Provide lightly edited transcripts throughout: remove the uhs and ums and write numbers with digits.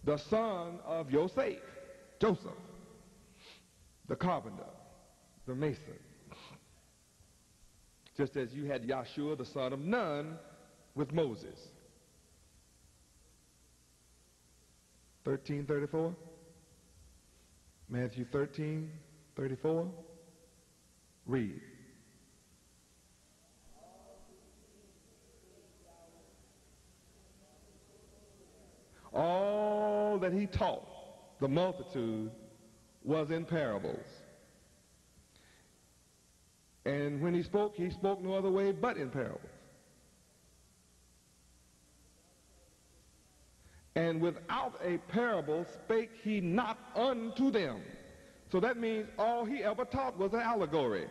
the son of Yosef, Joseph, the carpenter, the mason. Just as you had Yahshua, the son of Nun, with Moses. 13:34. Matthew 13:34. Read. All that he taught the multitude was in parables. And when he spoke no other way but in parables. And without a parable spake he not unto them. So that means all he ever taught was an allegory.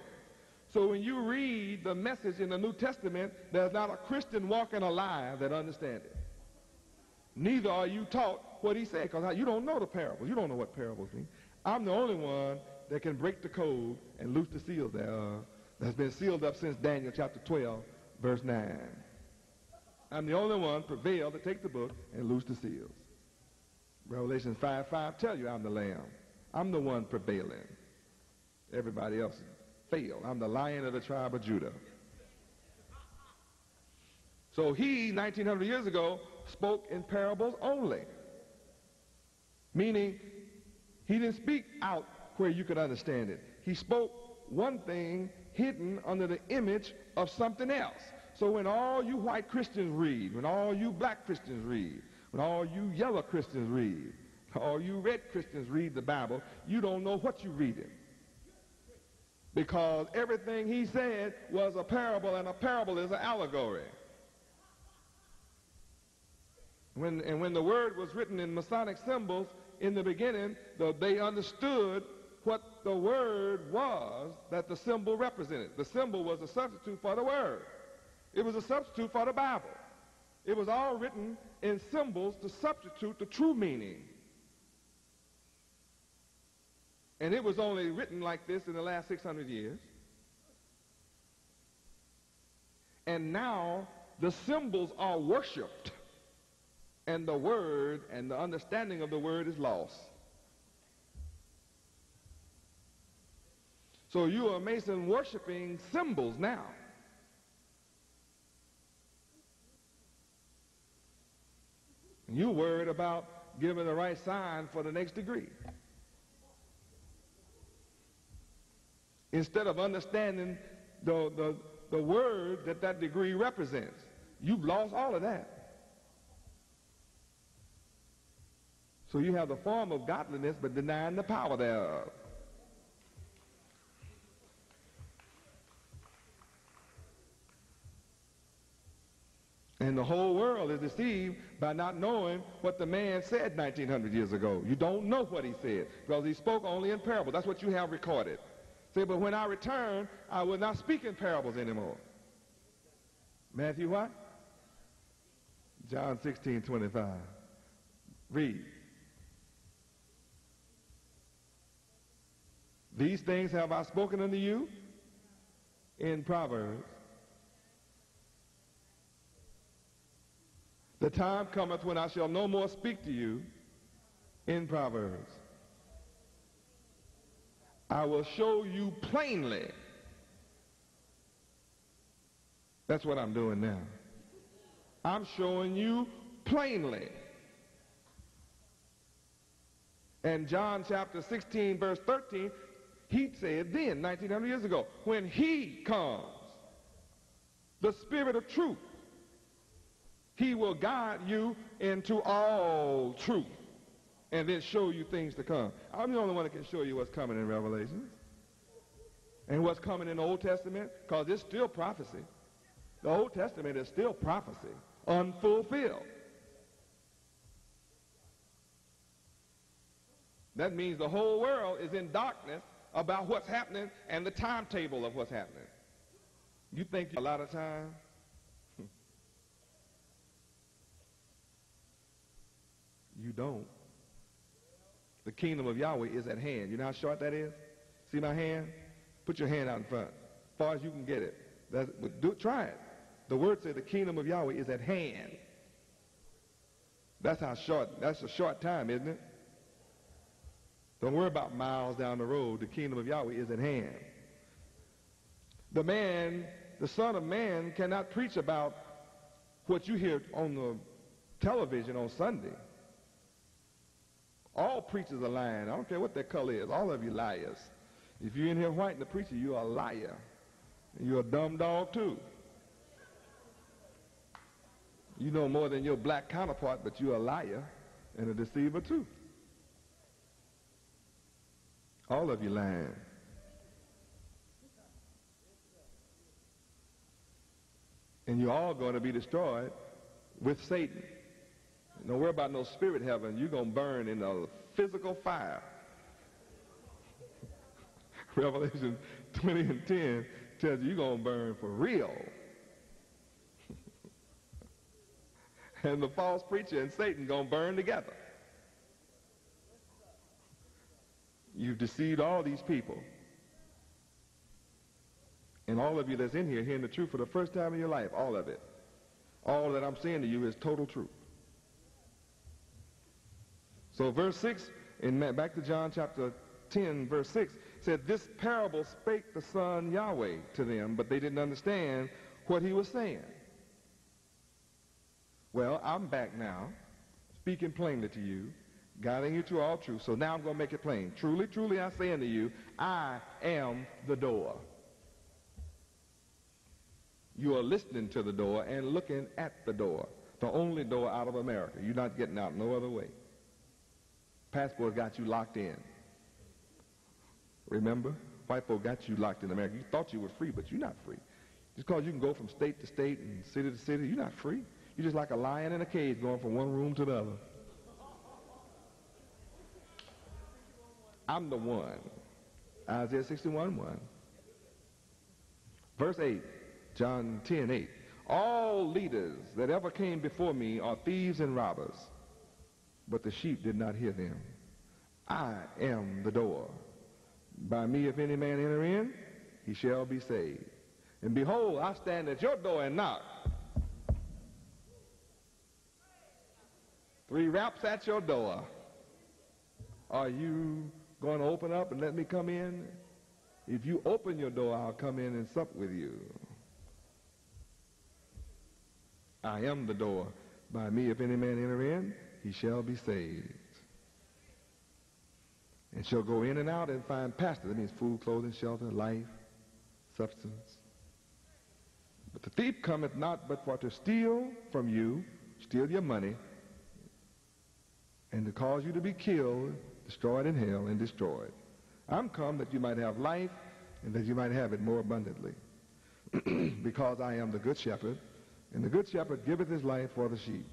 So when you read the message in the New Testament, there's not a Christian walking alive that understands it. Neither are you taught what he said, because you don't know the parables. You don't know what parables mean. I'm the only one that can break the code and loose the seals that's been sealed up since Daniel chapter 12, verse 9. I'm the only one prevailed to take the book and loose the seals. Revelation 5:5 tell you I'm the Lamb. I'm the one prevailing. Everybody else failed. I'm the Lion of the tribe of Judah. So he, 1900 years ago, spoke in parables only. Meaning, he didn't speak out where you could understand it. He spoke one thing hidden under the image of something else. So when all you white Christians read, when all you black Christians read, when all you yellow Christians read, all you red Christians read the Bible, you don't know what you're reading. Because everything he said was a parable, and a parable is an allegory. When the word was written in Masonic symbols in the beginning, they understood what the word was that the symbol represented. The symbol was a substitute for the word. It was a substitute for the Bible. It was all written in symbols to substitute the true meaning. And it was only written like this in the last 600 years. And now the symbols are worshipped. And the word and the understanding of the word is lost. So you are Mason worshiping symbols now. And you're worried about giving the right sign for the next degree. Instead of understanding the word that degree represents. You've lost all of that. So you have the form of godliness, but denying the power thereof. And the whole world is deceived by not knowing what the man said 1900 years ago. You don't know what he said, because he spoke only in parables. That's what you have recorded. Say, but when I return, I will not speak in parables anymore. Matthew what? John 16:25. Read. These things have I spoken unto you in Proverbs. The time cometh when I shall no more speak to you in Proverbs. I will show you plainly. That's what I'm doing now. I'm showing you plainly. And John chapter 16 verse 13, he said then, 1900 years ago, when he comes, the Spirit of truth, he will guide you into all truth and then show you things to come. I'm the only one that can show you what's coming in Revelation and what's coming in the Old Testament, because it's still prophecy. The Old Testament is still prophecy, unfulfilled. That means the whole world is in darkness about what's happening and the timetable of what's happening. You think you have a lot of time? You don't. The kingdom of Yahweh is at hand. You know how short that is? See my hand? Put your hand out in front. As far as you can get it. Try it. The word says the kingdom of Yahweh is at hand. That's a short time, isn't it? Don't worry about miles down the road. The kingdom of Yahweh is at hand. The Son of Man cannot preach about what you hear on the television on Sunday. All preachers are lying. I don't care what their color is. All of you liars. If you're in here white and the preacher, you're a liar. You're a dumb dog too. You know more than your black counterpart, but you're a liar and a deceiver too. All of you lying. And you're all going to be destroyed with Satan. Don't worry about no spirit heaven. You're going to burn in a physical fire. Revelation 20 and 10 tells you you're going to burn for real. And the false preacher and Satan going to burn together. You've deceived all these people. And all of you that's in here hearing the truth for the first time in your life, all of it. All that I'm saying to you is total truth. So verse 6, back to John chapter 10, verse 6, said, this parable spake the Son Yahweh to them, but they didn't understand what he was saying. Well, I'm back now, speaking plainly to you, guiding you to all truth. So now I'm going to make it plain. Truly, truly, I say unto you, I am the door. You are listening to the door and looking at the door, the only door out of America. You're not getting out no other way. Passport got you locked in. Remember? White folk got you locked in America. You thought you were free, but you're not free. Just because you can go from state to state and city to city, you're not free. You're just like a lion in a cage going from one room to the other. I'm the one. Isaiah 61:1. Verse 8, John 10:8. All leaders that ever came before me are thieves and robbers, but the sheep did not hear them. I am the door. By me, if any man enter in, he shall be saved. And behold, I stand at your door and knock. 3 raps at your door. Are you going to open up and let me come in? If you open your door, I'll come in and sup with you. I am the door. By me, if any man enter in, he shall be saved. And shall go in and out and find pasture. That means food, clothing, shelter, life, substance. But the thief cometh not but for to steal from you, steal your money, and to cause you to be killed, destroyed in hell, and destroyed. I'm come that you might have life, and that you might have it more abundantly. Because I am the good shepherd, and the good shepherd giveth his life for the sheep.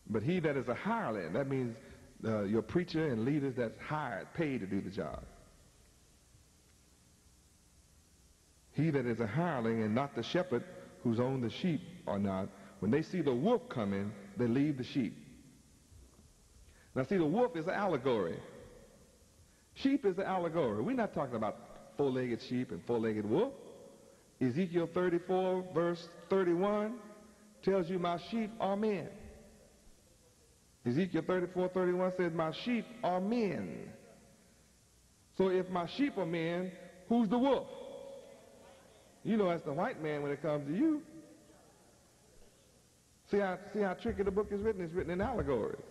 But he that is a hireling, that means your preacher and leaders that's hired, paid to do the job. He that is a hireling and not the shepherd, whose own the sheep are not, when they see the wolf coming, they leave the sheep. Now see, the wolf is an allegory. Sheep is an allegory. We're not talking about four-legged sheep and four-legged wolf. Ezekiel 34, verse 31, tells you my sheep are men. Ezekiel 34:31 says, my sheep are men. So if my sheep are men, who's the wolf? You know that's the white man when it comes to you. See how tricky the book is written? It's written in allegories.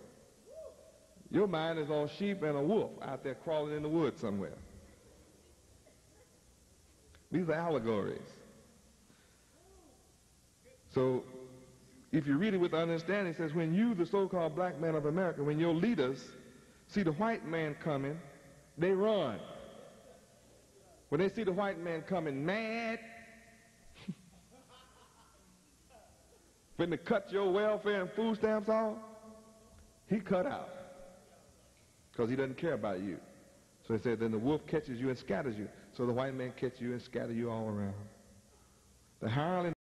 Your mind is on sheep and a wolf out there crawling in the woods somewhere. These are allegories. So if you read it with understanding, it says, when you, the so-called black man of America, when your leaders see the white man coming, they run. When they see the white man coming mad, when they cut your welfare and food stamps off, he cut out. Because he doesn't care about you. So he said, then the wolf catches you and scatters you. So the white man catches you and scatters you all around. The hireling